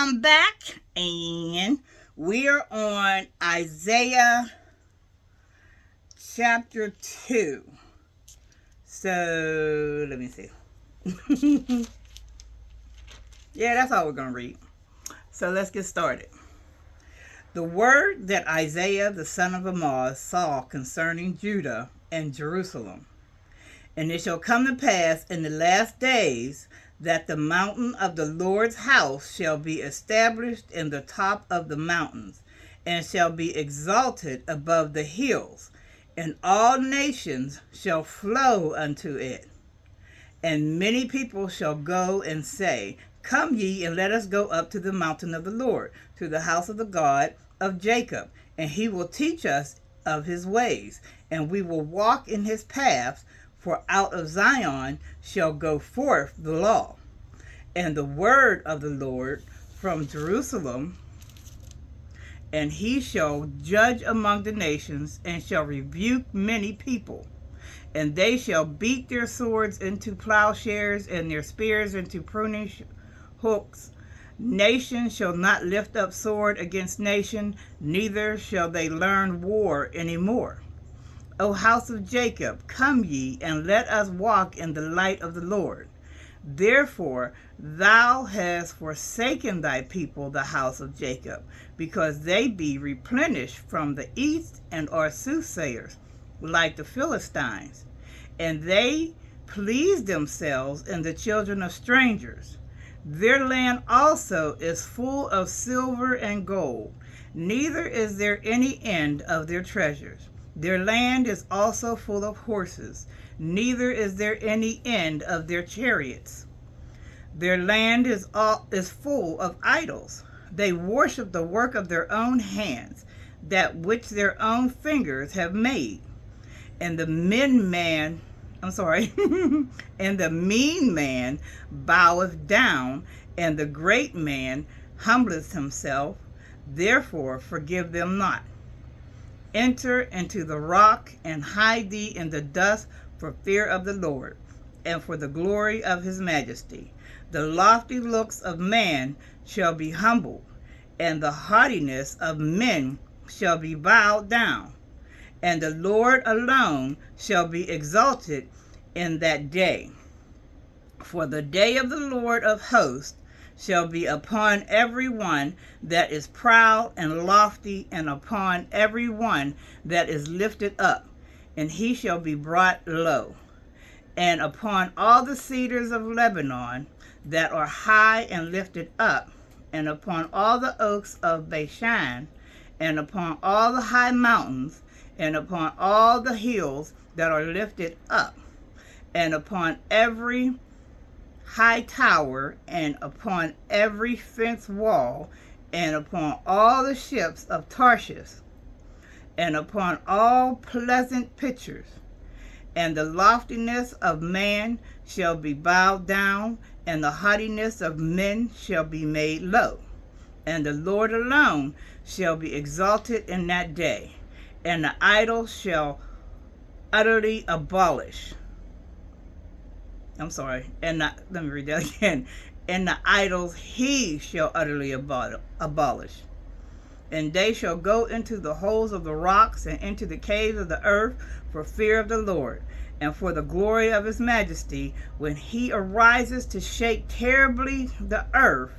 I'm back, and we are on Isaiah chapter 2. So, let me see. Yeah, that's all we're going to read. So, let's get started. The word that Isaiah the son of Amoz saw concerning Judah and Jerusalem. And it shall come to pass in the last days that the mountain of the Lord's house shall be established in the top of the mountains, and shall be exalted above the hills, and all nations shall flow unto it. And many people shall go and say, Come ye, and let us go up to the mountain of the Lord, to the house of the God of Jacob, and he will teach us of his ways, and we will walk in his paths. For out of Zion shall go forth the law, and the word of the Lord from Jerusalem. And he shall judge among the nations, and shall rebuke many people. And they shall beat their swords into plowshares, and their spears into pruning hooks. Nation shall not lift up sword against nation, neither shall they learn war any more. O house of Jacob, come ye, and let us walk in the light of the Lord. Therefore thou hast forsaken thy people, the house of Jacob, because they be replenished from the east, and are soothsayers, like the Philistines. And they please themselves in the children of strangers. Their land also is full of silver and gold, neither is there any end of their treasures. Their land is also full of horses, neither is there any end of their chariots. Their land is full of idols. They worship the work of their own hands, that which their own fingers have made. And the mean man boweth down, and the great man humbleth himself. Therefore forgive them not. Enter into the rock, and hide thee in the dust for fear of the Lord, and for the glory of his majesty. The lofty looks of man shall be humbled, and the haughtiness of men shall be bowed down, and the Lord alone shall be exalted in that day. For the day of the Lord of hosts shall be upon every one that is proud and lofty, and upon every one that is lifted up, and he shall be brought low. And upon all the cedars of Lebanon that are high and lifted up, and upon all the oaks of Bashan, and upon all the high mountains, and upon all the hills that are lifted up, and upon every high tower, and upon every fence wall, and upon all the ships of Tarshish, and upon all pleasant pictures. And the loftiness of man shall be bowed down, and the haughtiness of men shall be made low. And the Lord alone shall be exalted in that day, and the idols shall utterly abolish. Let me read that again. And the idols he shall utterly abolish. And they shall go into the holes of the rocks, and into the caves of the earth, for fear of the Lord, and for the glory of his majesty, when he arises to shake terribly the earth.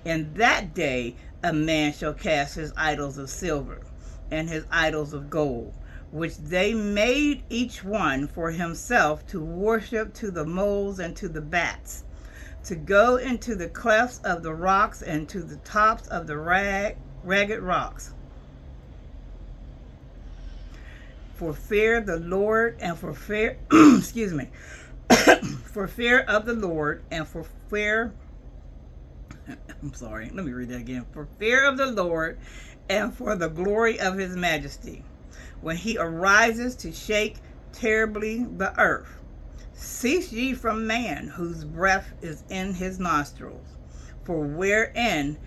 In that day a man shall cast his idols of silver, and his idols of gold, which they made each one for himself, to worship to the moles and to the bats, to go into the clefts of the rocks, and to the tops of the ragged rocks. For fear the Lord, and for fear for fear of the Lord, and for fear let me read that again. For fear of the Lord, and for the glory of his majesty, when he arises to shake terribly the earth. Cease ye from man, whose breath is in his nostrils, for wherein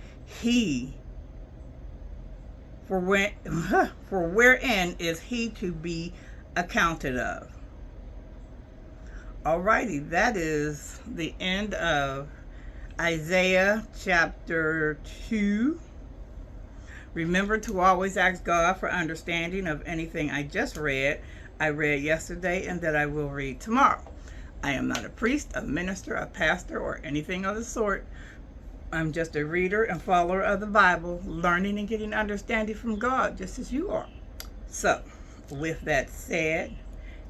is he to be accounted of. Alrighty, that is the end of Isaiah chapter 2. Remember to always ask God for understanding of anything I just read. I read yesterday and that I will read tomorrow. I am not a priest, a minister, a pastor, or anything of the sort. I'm just a reader and follower of the Bible, learning and getting understanding from God, just as you are. So, with that said,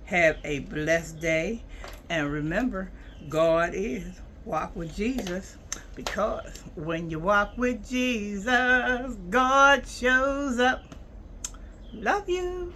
have a blessed day. And remember, God is. Walk with Jesus, because when you walk with Jesus, God shows up. Love you.